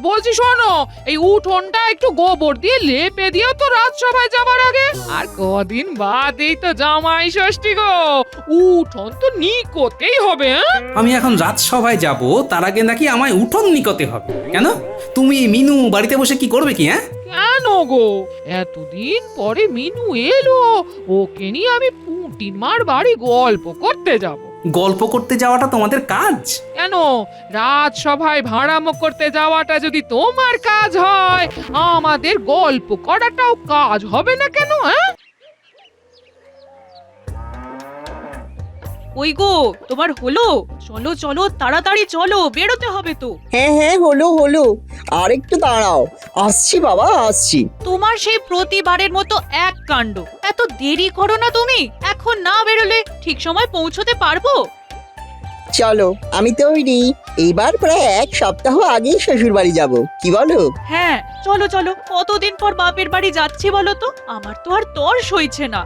বলছি শোনো, এই উঠোনটা একটু গোবর দিয়ে লেপে দিও তো রাজসভায় যাবার আগে। আর কদিন বাদেই তো জামাই ষষ্ঠী গো, উঠোন তো নিকোতেই হবে। আমি এখন রাজসভায় যাব, তার আগে নাকি আমায় উঠোন নিকতে হবে? কেন? তুমি মিনু বাড়িতে বসে কি করবে কি? কেন গো, এতদিন পরে মিনু এলো, ওকে নিয়ে আমি পুঁটির মার বাড়ি গল্প করতে যাব। গল্প করতে যাওয়াটা তোমাদের কাজ? কেন, রাজসভায় ভাড়ামো করতে যাওয়াটা যদি তোমার কাজ হয়, আমাদের গল্প করাটাও কাজ হবে না কেন? ওই গো, তোমার হলো? চলো চলো, তাড়াতাড়ি চলো, বেরোতে হবে তো। হ্যাঁ হ্যাঁ, হলো হলো, আর একটু দাঁড়াও, আসছি বাবা আসছি। তোমার সেই প্রতিবারের মতো এক কাণ্ড। এত দেরি করো না তুমি, এখন না বেরোলে ঠিক সময় পৌঁছতে পারবো? চলো আমি তৈরি, এইবার প্রায় এক সপ্তাহ আগেই শ্বশুর বাড়ি যাবো, কি বলো? হ্যাঁ চলো চলো, কতদিন পর বাপের বাড়ি যাচ্ছি বলো তো, আমার তো আর তর সইছে না।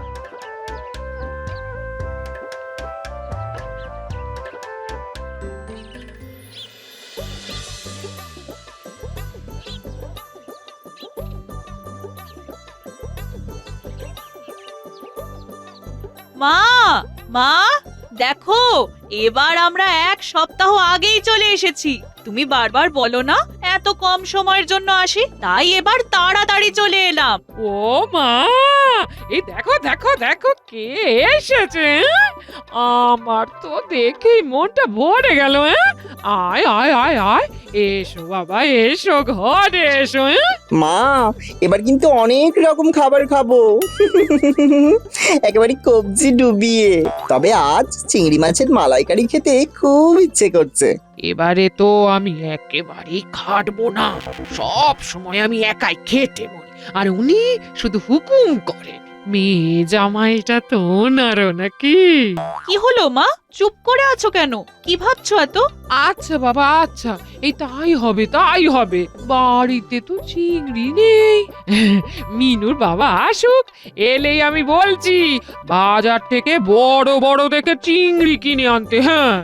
মা, মা, দেখো, এবার আমরা এক সপ্তাহ আগেই চলে এসেছি। তুমি বারবার বলো না এত কম সময়ের জন্য আসি, তাই এবার তাড়াতাড়ি চলে এলাম। ও মা, এই দেখো দেখো দেখো কে এসেছে। আমার তো দেখেই মনটা ভরে গেল। আয় আয় আয় আয়, এসো বাবা এসো, ঘরে এসো। মা, এবার কিন্তু অনেক রকম খাবার খাবো, একেবারে কবজি ডুবিয়ে। তবে আজ চিংড়ি মাছের মালাইকারি খেতে খুব ইচ্ছে করছে। এবারে তো আমি একেবারেই খাটবো না, সব সময় আমি একাই খেটে মরি, আর উনি শুধু হুকুম করে। মেয়ে জামাইটা তো ওনারও নাকি। কি হলো মা, চুপ করে আছো কেন? কি ভাবছো এত? আচ্ছা বাবা আচ্ছা, এই তাই হবে তাই হবে। বাড়িতে তো চিংড়ি নেই, মিনুর বাবা আসুক, এলেই আমি বলছি বাজার থেকে বড় বড় দেখে চিংড়ি কিনে আনতে। হ্যাঁ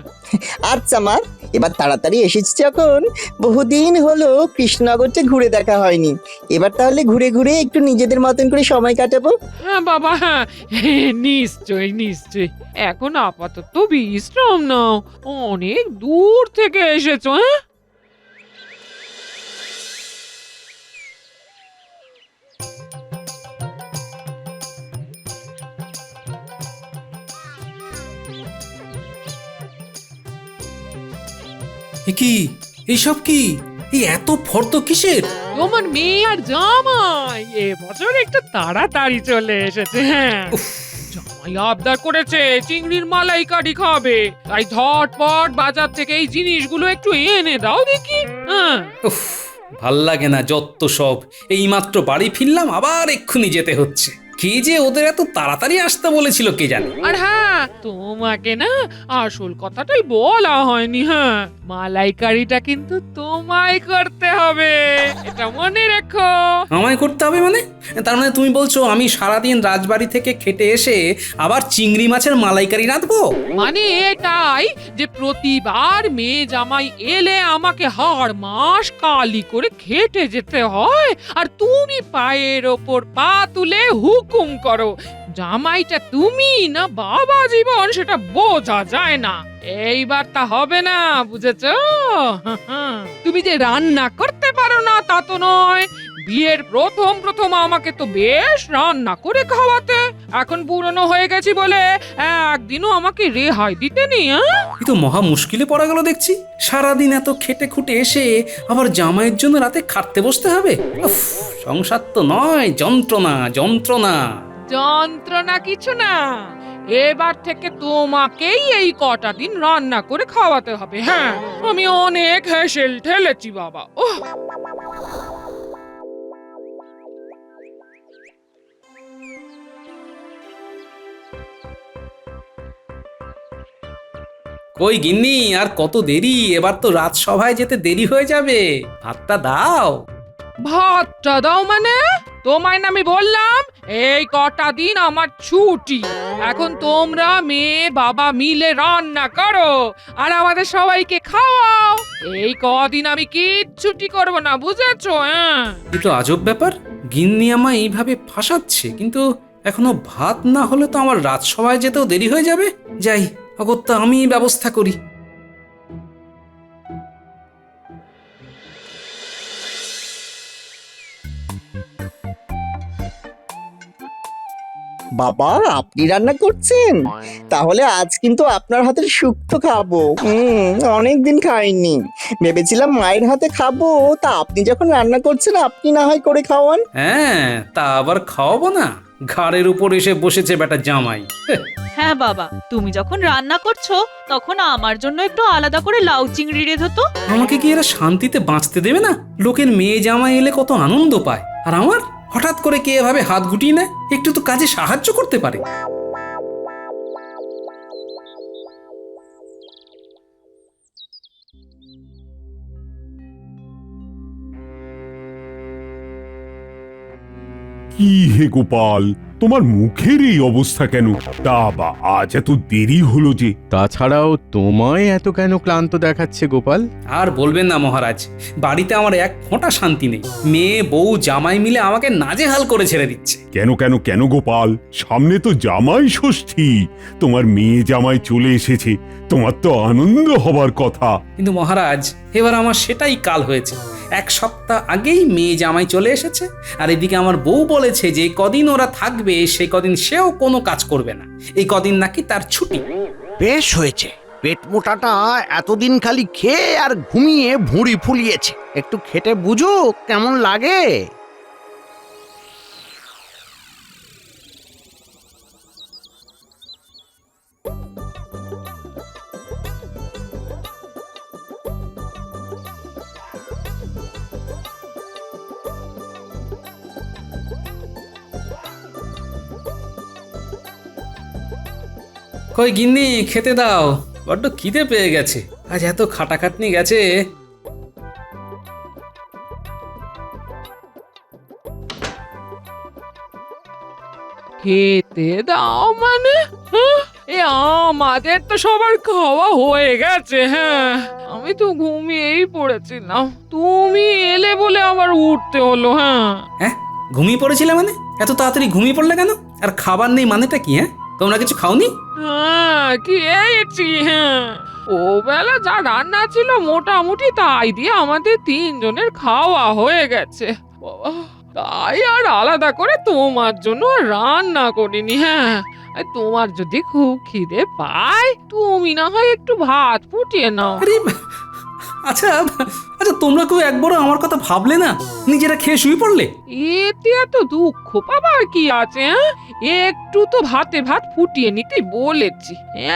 আচ্ছা মা, এবার তাড়াতাড়ি এসেছি যখন, বহুদিন হলো কৃষ্ণনগরটা ঘুরে দেখা হয়নি। এবার তাহলে ঘুরে ঘুরে একটু নিজেদের মতন করে সময় কাটাবো। হ্যাঁ বাবা হ্যাঁ, নিশ্চয়ই নিশ্চয়ই। এখন আপাতত বিশ্রাম নাও, অনেক দূর থেকে এসেছো। কি এইসব? কি এই এত ফর্দ কিসের? তোমার মেয়ে আর জামাই এবছর একটু তাড়াতাড়ি চলে এসেছে। হ্যাঁ, জামাই আবদার করেছে চিংড়ির মালাইকারি খাবে, তাই ঝটপট বাজার থেকে এই জিনিসগুলো একটু এনে দাও দেখি। হ্যাঁ উফ, ভাল লাগে না যত সব। এইমাত্র বাড়ি ফিরলাম, আবার এক্ষুনি যেতে হচ্ছে। কে যে ওদের এত তাড়াতাড়ি আসতে বলেছিল কে জানে। আর হ্যাঁ, তোমাকে না আসল কথাটাই বলা হয়নি। হ্যাঁ, মালাইকারিটা কিন্তু তোমায় করতে হবে, এটা মনে রেখো। আমায় করতে হবে মানে? তার মানে তুমি বলছো আমি সারাদিন রাজবাড়ি থেকে খেটে এসে আবার চিংড়ি মাছের মালাইকারি রাঁধবো? মানে এটাই যে প্রতিবার মেয়ে জামাই এলে আমাকে হাড় মাস কালি করে খেটে যেতে হয়, আর তুমি পায়ের ওপর পা তুলে হুকুম করো। জামাইটা তুমি না বাবা জীবন সেটা বোঝা যায় না। এইবার তা হবে না, বুঝেছো? তুমি যে রান্না করতে পারো না তা তো নয়, বিয়ের প্রথম প্রথম আমাকে তো বেশ রান্না করে খাওয়াতে। এখন পুরনো হয়ে গেছি বলে একদিনও আমাকে রেহাই দিতে নেই। এ তো মহা মুশকিলে পড়া গেল দেখছি। সারাদিন এত খেটে খুটে এসে আবার জামাইয়ের জন্য রাতে খাটতে বসতে হবে। উফ, সংসার তো নয়, যন্ত্রণা যন্ত্রণা। যন্ত্রণা কিছু না, এবার থেকে তোমাকেই এই কটা দিন রান্না করে খাওয়াতে হবে। হ্যাঁ, আমি অনেক হেসেল ঠেলেছি বাবা। ওহ, কই গিন্নি, আর কত দেরি? এবার তো রাজসভায় যেতে দেরি হয়ে যাবে, ভাতটা দাও। ভাতটা দাও মানে? তোমায় না আমি বললাম এই কটা দিন আমার ছুটি, এখন তোমরা মেয়ে বাবা মিলে রান্না করো আর আমাদের সবাইকে খাওয়াও। এই কদিন আমি কিচ্ছুটি করবো না, বুঝেছো? হ্যাঁ, এ তো আজব ব্যাপার, গিন্নি আমায় এইভাবে ফাঁসাচ্ছে, কিন্তু এখনো ভাত না হলে তো আমার রাজসভায় যেতেও দেরি হয়ে যাবে। যাই, অগত্যা আমি ব্যবস্থা করি। বাবা, আপনি রান্না করছেন? তাহলে আজ কিন্তু আপনার হাতের শুক্তো খাবো। অনেকদিন খাইনি, ভেবেছিলাম মায়ের হাতে খাবো। তা আপনি যখন রান্না করছেন, আপনি না হয় করে খাওয়ান। হ্যাঁ, তা আবার খাওয়াবো না? ঘাড়ের উপর এসে বসেছে বেটা জামাই। হ্যাঁ বাবা, তুমি যখন রান্না করছো তখন আমার জন্য একটু আলাদা করে লাউ চিংড়ি রেঁধো তো। আমাকে কি এরা শান্তিতে বাঁচতে দেবে না? লোকের মেয়ে জামাই এলে কত আনন্দ পায়, আর আমার হঠাৎ করে কে এভাবে হাত গুটিয়ে নেয়? একটু তো কাজে সাহায্য করতে পারে। কি হে গোপাল, তোমার মুখের এই অবস্থা কেন? তা বা আজ এত দেরি হলো যে? তাছাড়াও তোমায় এত কেন ক্লান্ত দেখাচ্ছে গোপাল? আর বলবেন না মহারাজ, বাড়িতে আমার এক ফোঁটা শান্তি নেই। মেয়ে বউ জামাই মিলে আমাকে নাজেহাল করে ছেড়ে দিচ্ছে। কেন কেন কেন গোপাল, সামনে তো জামাই ষষ্ঠী, তোমার মেয়ে জামাই চলে এসেছে, তোমার তো আনন্দ হবার কথা। কিন্তু মহারাজ, এবার আমার সেটাই কাল হয়েছে। এক সপ্তাহ আগেই মেয়ে জামাই চলে এসেছে, আর এদিকে আমার বউ বলেছে যে কদিন ওরা থাকবে সেই কদিন সেও কোনো কাজ করবে না। এই কদিন নাকি তার ছুটি। বেশ হয়েছে, পেট মোটাটা এতদিন খালি খেয়ে আর ঘুমিয়ে ভুঁড়ি ফুলিয়েছে। একটু খেটে বুঝুক কেমন লাগে। কই গিন্নি, খেতে দাও, বড্ড খিদে পেয়ে গেছে। আজ এত খাটাখাটনি গেছে। খেতে দাও মানে? হ্যাঁ, এ আমাদের তো সবার খাওয়া হয়ে গেছে। হ্যাঁ, আমি তো ঘুমিয়েই পড়েছিলাম, তুমি এলে বলে আবার উঠতে হলো। হ্যাঁ, হ্যাঁ, ঘুমিয়ে পড়েছিলে মানে? এত তাড়াতাড়ি ঘুমিয়ে পড়লে কেন? আর খাবার নেই মানেটা কি? হ্যাঁ, তোমরা কিছু খাওনি? হ্যাঁ, খেয়েছি। হ্যাঁ, ও বেলা যা রান্না ছিল মোটামুটি তাই দিয়ে আমাদের তিনজনের খাওয়া হয়ে গেছে। বাবা, তাই আর আলাদা করে তোমার জন্য আর রান্না করিনি। হ্যাঁ, আর তোমার যদি খুব খিদে পায়, তুমি না হয় একটু ভাত ফুটিয়ে নাও। আরে আচ্ছা আচ্ছা, তোমরা কেউ একবারও আমার কথা ভাবলে না? নিজেরা খেয়ে শুয়ে পড়লে। এতে এত দুঃখ পাবার কি আছে? হ্যাঁ, একটু তো ভাতে ভাত ফুটিয়ে নিতে বলেছি,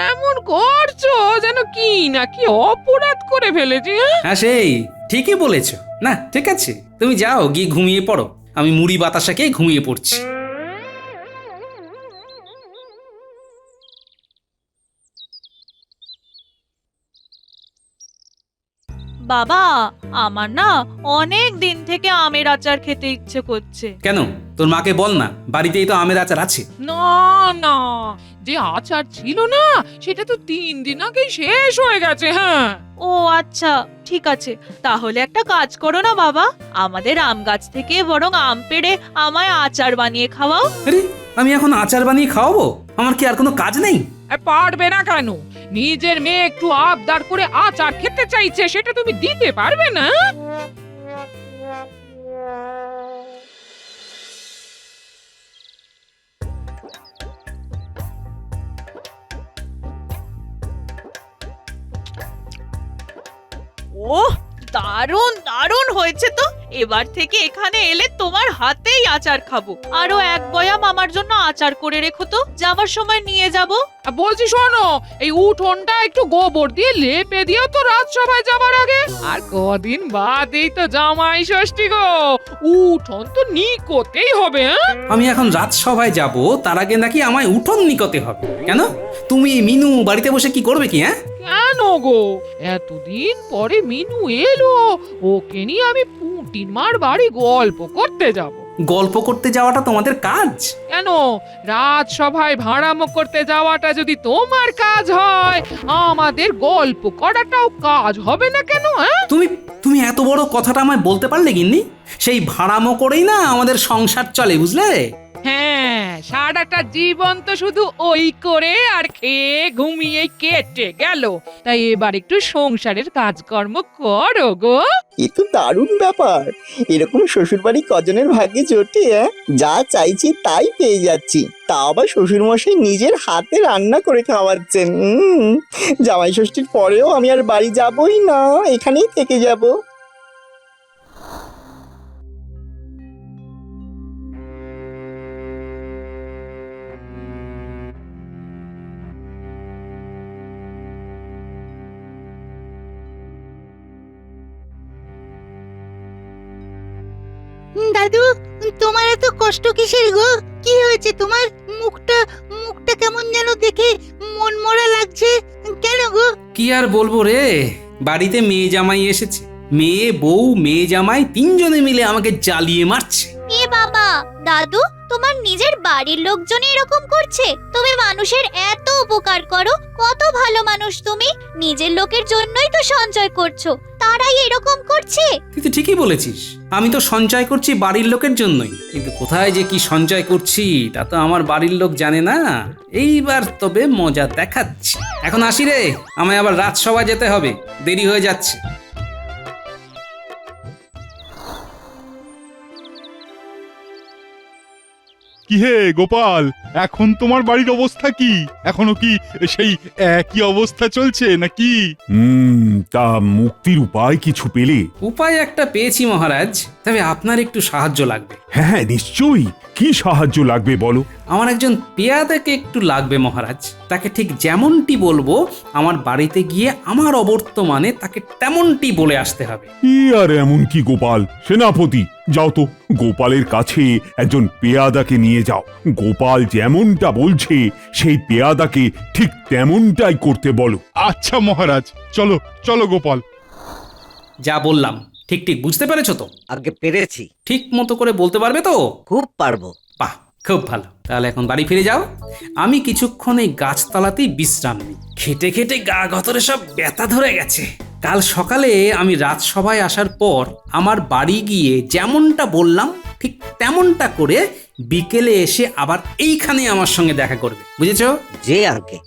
এমন করছো যেন কি না কি অপরাধ করে ফেলেছি। হ্যাঁ, হ্যাঁ, সেই ঠিকই বলেছ। না, ঠিক আছে, তুমি যাও, গিয়ে ঘুমিয়ে পড়ো। আমি মুড়ি বাতাসা খেয়ে ঘুমিয়ে পড়ছি। বাবা, আমার না অনেক দিন থেকে আমের আচার খেতে ইচ্ছে করছে। কেন, তোর মাকে বল না, বাড়িতেই তো আমের আচার আছে। না না, যে আচার ছিল না সেটা তো 3 দিন আগেই শেষ হয়ে গেছে। হ্যাঁ, ও আচ্ছা, ঠিক আছে। তাহলে একটা কাজ করো না বাবা, আমাদের আম গাছ থেকে বরং আম পেড়ে আমায় আচার বানিয়ে খাওয়াও। আরে, আমি এখন আচার বানিয়ে খাওয়াবো? আমার কি আর কোনো কাজ নেই? পারবে না কেন? নিজের মেয়ে একটু আবদার করে আচার খেতে চাইছে, সেটা তুমি দিতে পারবে না? ওহ, দারুণ দারুণ হয়েছে তো। এবার থেকে এখানে এলে তোমার হাতেই আচার খাবো। আরো এক বয়াম আমার জন্য আচার করে রেখো তো, যাবার সময় নিয়ে যাব। আর বলছি শোনো, এই উঠোনটা একটু গোবর দিয়ে লেপে দিও তো রাজসভায় যাবার আগে। আর কদিন বাদেই তো জামাই ষষ্ঠী গো, উঠোন তো নিকোতেই হবে। হ্যাঁ, আমি এখন রাজসভায় যাব, তার আগে নাকি আমায় উঠোন নিকতে হবে? কেন? তুমি মিনু বাড়িতে বসে কি করবে কি? হ্যাঁ, কেন গো, এতদিন পরে মিনু এলো, ওকে নিয়ে আমি পুঁটির মার বাড়ি গল্প করতে যাব। গল্প করতে যাওয়াটা তোমাদের কাজ? কেন রাজসভায় ভাড়ামো করতে যাওয়াটা যদি তোমার কাজ হয়, আমাদের গল্প করাটাও কাজ হবে না কেন? হ্যাঁ, তুমি তুমি এত বড় কথাটা আমায় বলতে পারলে গিন্নি? সেই ভাড়ামো করেই না আমাদের সংসার চলে, বুঝলে? হ্যাঁ, সারাটা জীবন তো শুধু ওই করে আর খেয়ে ঘুমিয়ে কেটে গেল। তাই এবার একটু সংসারের কাজকর্ম করো গো। এ তো দারুণ ব্যাপার। এরকম শ্বশুরবাড়ি কজনের ভাগ্যে জোটে? যা চাইছি তাই পেয়ে যাচ্ছি, তা আবার শ্বশুরমশাই নিজের হাতে রান্না করে খাওয়াচ্ছেন। জামাই ষষ্ঠীর পরেও আমি আর বাড়ি যাবই না, এখানেই থেকে যাব। দাদু, তোমার এত কষ্ট কিসের গো? কি হয়েছে তোমার? মুখটা মুখটা কেমন যেন দেখে মন মরা লাগছে কেন গো? কি আর বলবো রে, বাড়িতে মেয়ে জামাই এসেছে। মেয়ে, বউ, মেয়ে জামাই তিনজনে মিলে আমাকে জ্বালিয়ে মারছে। এ বাবা, দাদু তোমার নিজের বাড়ির লোকজন এরকম করছে? তুমি মানুষের এত উপকার করো, কত ভালো মানুষ তুমি। নিজের লোকের জন্যই তো সঞ্চয় করছো, তারাই এরকম করছে। তুই তো ঠিকই বলেছিস, আমি তো সঞ্চয় করছি বাড়ির লোকের জন্যই, কিন্তু কোথায় যে কি সঞ্চয় করছি তা তো আমার বাড়ির লোক জানে না। এইবার তবে মজা দেখাচ্ছি। এখন আসি রে, আমায় আবার রাজসভা যেতে হবে, দেরি হয়ে যাচ্ছে। কি হে গোপাল, এখন তোমার বাড়ির অবস্থা কি? এখনো কি সেই একই অবস্থা চলছে নাকি? তা মুক্তির উপায় কিছু পেলে? উপায় একটা পেয়েছি মহারাজ, তবে আপনার একটু সাহায্য লাগবে। হ্যাঁ হ্যাঁ, নিশ্চয়ই। কি সাহায্য লাগবে বলো? আমার একজন পেয়াদাকে একটু লাগবে মহারাজ। তাকে ঠিক যেমনটি বলবো, আমার বাড়িতে গিয়ে আমার অবর্তমানে তাকে তেমনটি বলে আসতে হবে। আর এমন কি গোপাল, সেনাপতি যাও তো, গোপালের কাছে একজন পেয়াদাকে নিয়ে যাও। গোপাল যেমনটা বলছে সেই পেয়াদাকে ঠিক তেমনটাই করতে বলো। আচ্ছা মহারাজ, চলো চলো গোপাল। যা বললাম ঠিক ঠিক বুঝতে পেরেছো তো? আগে পেরেছি, ঠিক মতো করে বলতে পারবে তো? খুব পারবো। বাহ, খুব ভালো। তাহলে এখন বাড়ি ফিরে যাও, আমি কিছুক্ষণ এই গাছতলাতেই বিশ্রাম নিই। খেটে খেটে গা গতরে সব ব্যথা ধরে গেছে। কাল সকালে আমি রাজসভায় আসার পর আমার বাড়ি গিয়ে যেমনটা বললাম ঠিক তেমনটা করে বিকেলে এসে আবার এইখানে আমার সঙ্গে দেখা করবে, বুঝেছো? যে আগে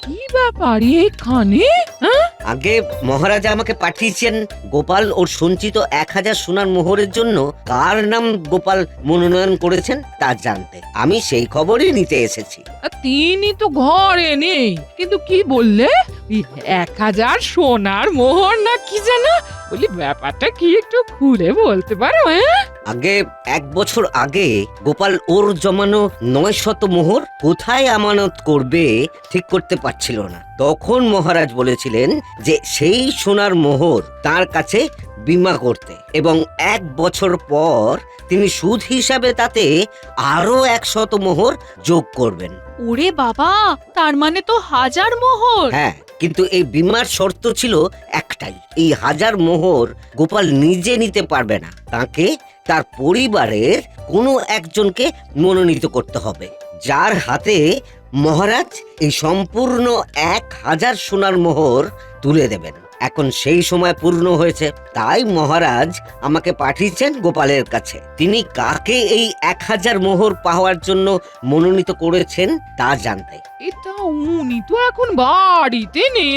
কি ব্যাপার এখানে? হ্যাঁ, আগে মহারাজা আমাকে পাঠিয়েছেন গোপাল ওর সঞ্চিত 1000 সোনার মোহরের জন্য কার নাম গোপাল মনোনয়ন করেছেন তা জানতে। আমি সেই খবরই নিতে এসেছি। তিনি তো ঘরে নেই, কিন্তু কি বললে? 1000 সোনার মোহর না কি জানো? বলি ব্যাপারটা কি একটু খুলে বলতে পারো? হ্যাঁ, আগে 1 বছর আগে গোপাল ওর জমানো 900 মোহর কোথায় আমানত করবে ঠিক করতে পারছিল না। তখন মহারাজ বলেছিলেন যে সেই সোনার মোহর তার কাছে বীমা করতে, এবং 1 বছর পর তিনি সুদ হিসাবে তাতে আরো 100 মোহর যোগ করবেন। ওরে বাবা, তার মানে তো 1000 মোহর। হ্যাঁ, কিন্তু এই বীমার শর্ত ছিল একটাই, এই 1000 মোহর গোপাল নিজে নিতে পারবে না, তাকে তার পরিবারের কোনো একজনকে মনোনীত করতে হবে, যার হাতে মহারাজ এই সম্পূর্ণ 1000 সোনার মোহর তুলে দেবেন। এখন সেই সময় পূর্ণ হয়েছে, তাই মহারাজ আমাকে পাঠিয়েছেন গোপালের কাছে। তিনি কাকে এই 1000 মোহর পাওয়ার জন্য মনোনীত করেছেন তা জানতে। এটা উনি তো এখন বাড়িতে নেই।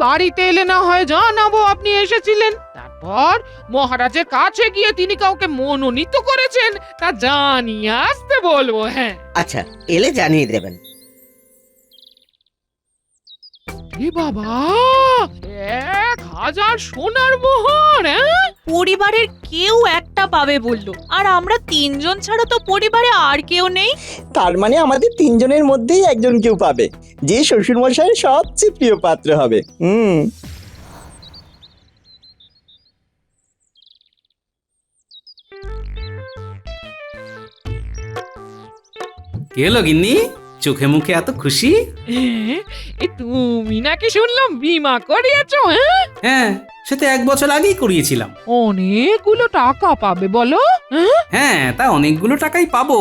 বাড়িতে এলে না হয় জানাবো আপনি এসেছিলেন। তারপর মহারাজের কাছে গিয়ে তিনি কাউকে মনোনীত করেছেন তা জানিয়ে আসতে বলবো। হ্যাঁ, আচ্ছা, এলে জানিয়ে দেবেন। এ বাবা, 1000 সোনার মোহর! হ্যাঁ, পরিবারের কেউ একটা পাবে বললো, আর আমরা 3 জন ছাড়া তো পরিবারে আর কেউ নেই। তার মানে আমাদের 3 জনের মধ্যেই একজন কেউ পাবে, যে শ্বশুরমশাইয়ের সবচেয়ে প্রিয় পাত্র হবে। কি হলো গিন্নি, চোখে মুখে এত খুশি? এই তুমি নাকি শুনলাম বীমা করিয়েছো? হ্যাঁ, হ্যাঁ, সে তো 1 বছর আগেই করিয়েছিলাম। অনেকগুলো টাকা পাবে বলো। হ্যাঁ, তা অনেকগুলো টাকাই পাবো,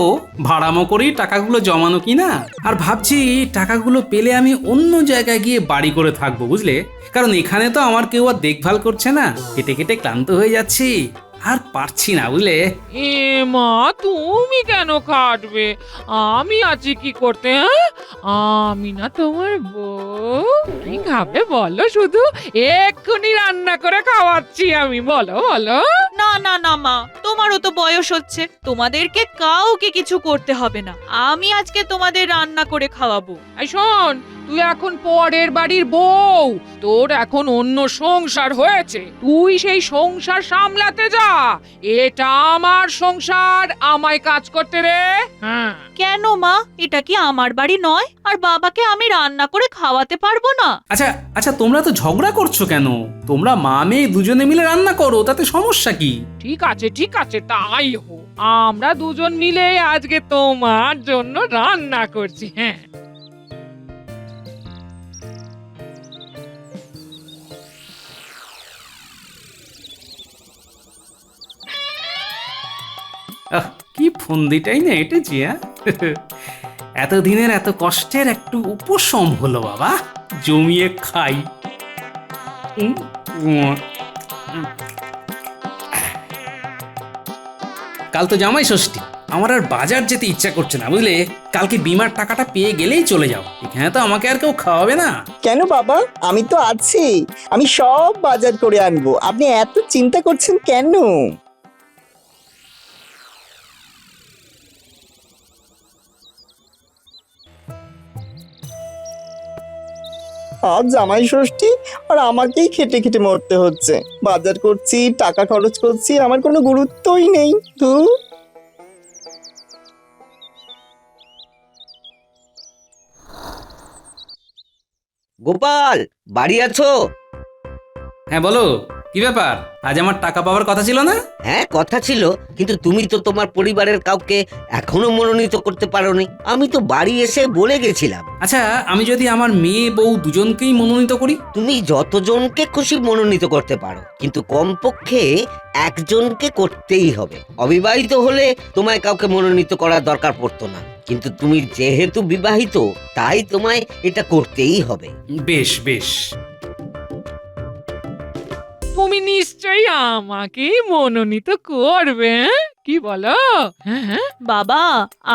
ভাড়ামো করেই টাকাগুলো জমানো কিনা। আর ভাবছি টাকাগুলো পেলে আমি অন্য জায়গায় গিয়ে বাড়ি করে থাকবো, বুঝলে? কারণ এখানে তো আমার কেউ আর দেখভাল করছে না, কেটে কেটে ক্লান্ত হয়ে যাচ্ছি, আর পারছি না, বুঝলে? এ মা, তুমি কেন খাটবে? আমি আছি কি করতে? হ্যাঁ, আমি না তোমার বউ। কি খাবে বলো শুধু, এক্ষুনি রান্না করে খাওয়াচ্ছি আমি। বলো বলো। না না না মা, তোমারও তো বয়স হচ্ছে, তোমাদেরকে কাউকে কিছু করতে হবে না। আমি আজকে তোমাদের রান্না করে খাওয়াবো। এই শোন, তুই এখন পরের বাড়ির বউ, তোর এখন অন্য সংসার হয়েছে, তুই সেই সংসার সামলাতে যা। এটা আমার সংসার, আমায় কাজ করতে রে। হ্যাঁ, কেন মা, এটা কি আমার বাড়ি নয়? আর বাবাকে আমি রান্না করে খাওয়াতে পারবো না? আচ্ছা আচ্ছা, তোমরা তো ঝগড়া করছো কেন? তোমরা মা মেয়ে দুজনে মিলে রান্না করো, তাতে সমস্যা কি? ঠিক আছে ঠিক আছে, তাই হোক। আমরা দুজন মিলে আজকে তোমার জন্য রান্না করছি। হ্যাঁ, কি ফন্দিটাই না এটেছি। এতদিনের এত কষ্টের একটু উপশম হলো বাবা, জমিয়ে খাই। কাল তো জামাই ষষ্ঠী, আমার আর বাজার যেতে ইচ্ছা করছে না, বুঝলে? কালকে বীমার টাকাটা পেয়ে গেলেই চলে যাও, এখানে তো আমাকে আর কেউ খাওয়াবে না। কেন বাবা, আমি তো আছি, আমি সব বাজার করে আনবো, আপনি এত চিন্তা করছেন কেন? আজ জামাই ষষ্ঠী আর আমাকেই খেটে খেটে মরতে হচ্ছে, বাজার করছি, টাকা খরচ করছি, আমার কোনো গুরুত্বই নেই। ধুর। গোপাল, বাড়ি আছো? হ্যাঁ বলো, কি ব্যাপার? আজ আমার টাকা পাওয়ার কথা ছিল না? হ্যাঁ, কথা ছিল, কিন্তু তুমি তো তোমার পরিবারের কাউকে এখনো মনোনীত করতে পারোনি। আমি তো বাড়ি এসে বলে গেছিলাম। আচ্ছা, আমি যদি আমার মেয়ে বউ দুজনকেই মনোনীত করি? তুমি যতজনকে খুশি মনোনীত করতে পারো, কিন্তু কমপক্ষে একজনকে করতেই হবে। অবিবাহিত হলে তোমায় কাউকে মনোনীত করার দরকার পড়তো না, কিন্তু তুমি যেহেতু বিবাহিত, তাই তোমায় এটা করতেই হবে। বেশ বেশ। তুমি নিশ্চয়ই আমাকেই মনোনীত করবে, হ্যাঁ? কি বলো? হ্যাঁ হ্যাঁ, বাবা,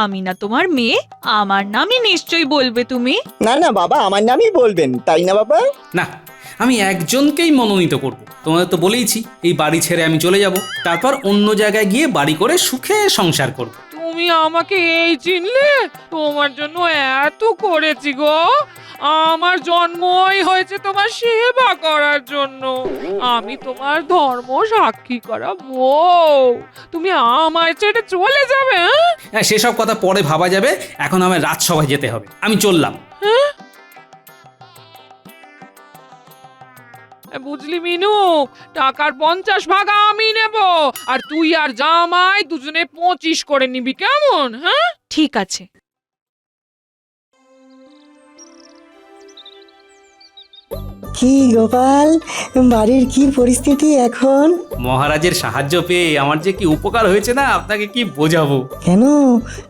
আমি না তোমার মেয়ে, আমার নামই নিশ্চয়ই বলবে তুমি। না না বাবা, আমার নামই বলবেন, তাই না বাবা? না, আমি একজনকেই মনোনীত করব। তোমাদের তো বলেইছি, এই বাড়ি ছেড়ে আমি চলে যাব, তারপর অন্য জায়গায় গিয়ে বাড়ি করে সুখে সংসার করব। তুমি আমাকে এই চিনলে? তোমার জন্য এত করেছি গো, আমার জন্মই হয়েছে তোমার সেবা করার জন্য। আমি তোমার ধর্ম সাক্ষী করা বউ, তুমি আমায় ছেড়ে চলে যাবে? হ্যাঁ, সেসব কথা পরে ভাবা যাবে, এখন আমার রাজসভায় যেতে হবে, আমি চললাম। বুঝলি মিনু, টাকার 50 ভাগ আমি নেব, আর তুই আর জামাই দুজনে 25 করে নিবি, কেমন? হ্যাঁ, ঠিক আছে। কি গোপাল, বাড়ির কি পরিস্থিতি এখন? মহারাজের সাহায্য পেয়ে আমার যে কি উপকার হয়েছে না, আপনাকে কি বোঝাবো। কেন,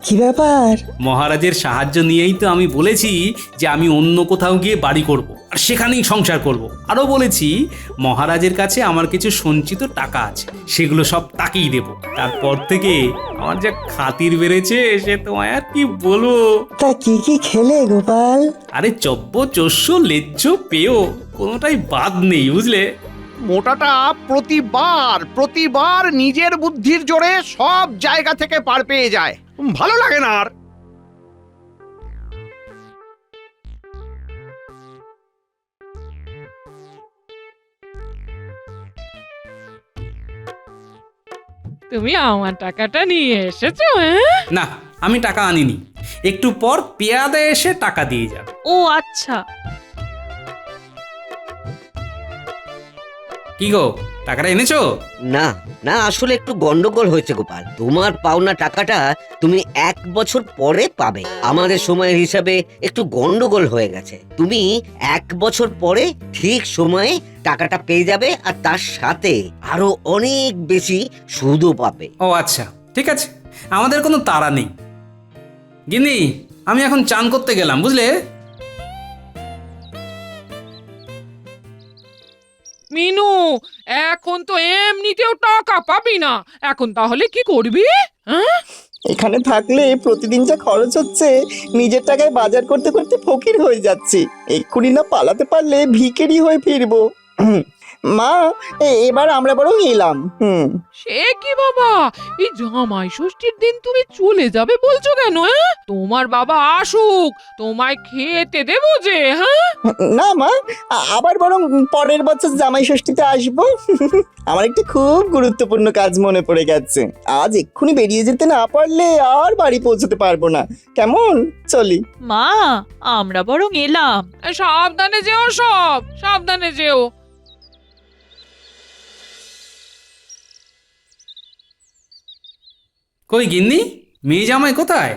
কি ব্যাপার? মহারাজের সাহায্য নিয়েই তো আমি বলেছি যে আমি অন্য কোথাও গিয়ে বাড়ি করব আর সেখানেই সংসার করব। আরও বলেছি মহারাজের কাছে আমার কিছু সঞ্চিত টাকা আছে, সেগুলো সব তাকেই দেব। তারপর থেকে আমার যা খাতির বেড়েছে, সে তোমায় আর কি বলবো। তা কি কি খেলে গোপাল? আরে চব্য চস্য লেজ্জ পেয়, কোনোটাই বাদ নেই, বুঝলে? মোটাটা প্রতিবার নিজের বুদ্ধির জোরে সব জায়গা থেকে পার পেয়ে যায়, ভালো লাগে না আর। তুমি আমার টাকাটা নিয়ে এসেছো? হ্যাঁ, না, আমি টাকা আনিনি, একটু পর পেয়াদা এসে টাকা দিয়ে যাবে। ও আচ্ছা। কি গো, টাকাটা এনেছো? না না, আসলে একটু গন্ডগোল হয়েছে গোপাল। তোমার পাওনা টাকাটা তুমি 1 বছর পরে পাবে। আমাদের সময়ের হিসাবে একটু গন্ডগোল হয়ে গেছে। তুমি 1 বছর পরে ঠিক সময়ে টাকাটা পেয়ে যাবে, আর তার সাথে আরো অনেক বেশি সুদও পাবে। ও আচ্ছা, ঠিক আছে, আমাদের কোনো তাড়া নেই। গিন্নি, আমি এখন চান করতে গেলাম, বুঝলে? মিনু, এখন তো এমনিতেও টাকা পাবি না, এখন তাহলে কি করবি? হ্যাঁ, এখানে থাকলে প্রতিদিন যা খরচ হচ্ছে, নিজের টাকায় বাজার করতে করতে ফকির হয়ে যাচ্ছি। এক্ষুনি না পালাতে পারলে ভিখারি হয়ে ফিরবো। মা, এবার আমরা বরং এলাম। সে কি বাবা, এই জামাই ষষ্ঠীর দিন তুমি চলে যাবে বলছো কেন? তোমার বাবা আসুক, তোমায় খেতে দেবো যে। হ্যাঁ, না মা, আবার বরং পরের বছর জামাই ষষ্ঠীতে আসবো। আমার একটা খুব গুরুত্বপূর্ণ কাজ মনে পড়ে গেছে। আজ এক্ষুনি বেরিয়ে যেতে না পারলে আর বাড়ি পৌঁছতে পারবো না। কেমন, চলি? মা, আমরা বরং এলাম। সাবধানে যেও, সব সাবধানে যেও। কই গিন্নি, মেয়ে জামাই কোথায়?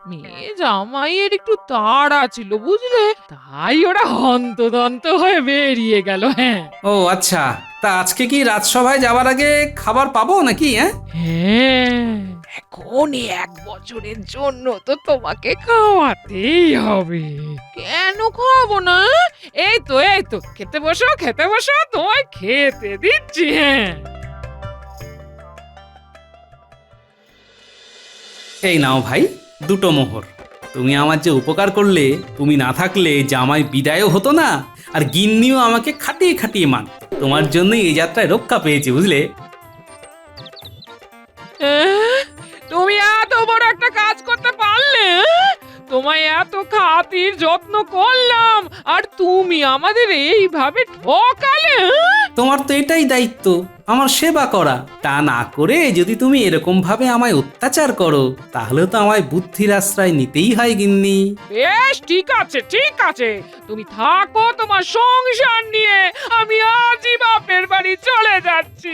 মেয়ে জামাইয়ের একটু তাড়া ছিল বুঝলে, তাই ওরা হন্তদন্ত হয়ে বেরিয়ে গেল। হ্যাঁ ও আচ্ছা, তা আজকে কি রাজসভায় যাওয়ার আগে খাবার পাবো নাকি? হ্যাঁ, এখন 1 বছরের জন্য তো তোমাকে খাওয়াতেই হবে। কেন খাওয়াবো না? এই তো খেতে বসো, খেতে বসো, তোমায় খেতে দিচ্ছি। হ্যাঁ, এই নাও ভাই, 2টো মোহর। তুমি আমার যে উপকার করলে, তুমি না থাকলে জামাই বিদায়ও হতো না, আর গিন্নিও আমাকে খাটিয়ে খাটিয়ে মান। তোমার জন্যই এই যাত্রায় রক্ষা পেয়েছি, বুঝলে? তুমি এত বড় একটা কাজ করতে পারলে? তোমায় এত খাতির যত্ন করলাম, আর তুমি আমাদের এইভাবে ঠকালে? তোমার তো এটাই দায়িত্ব, আমার সেবা করা। তা না করে যদি তুমি এরকম ভাবে আমায় অত্যাচার করো, তাহলে তো আমায় বুদ্ধির আশ্রয় নিতেই হয় গিন্নি। বেশ, ঠিক আছে, ঠিক আছে, তুমি থাকো তোমার সংসার নিয়ে, আমি আজই বাপের বাড়ি চলে যাচ্ছি।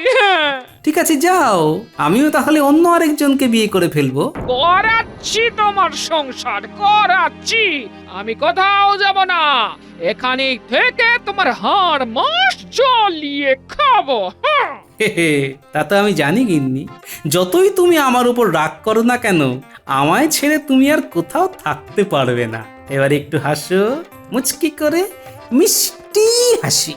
ঠিক আছে, যাও, আমিও তাহলে অন্য আরেকজনকে বিয়ে করে ফেলবো। করাচ্ছি তোমার সংসার, করাচ্ছি। আমি কোথাও যাব না, এখানে থেকে তোমার হাড় মাস জ্বলিয়ে খাবো। হে হে, তা তো আমি জানি গিন্নি। যতই তুমি আমার উপর রাগ করো না কেন, আমায় ছেড়ে তুমি আর কোথাও থাকতে পারবে না। এবার একটু হাসো, মুচকি করে, মিষ্টি হাসি।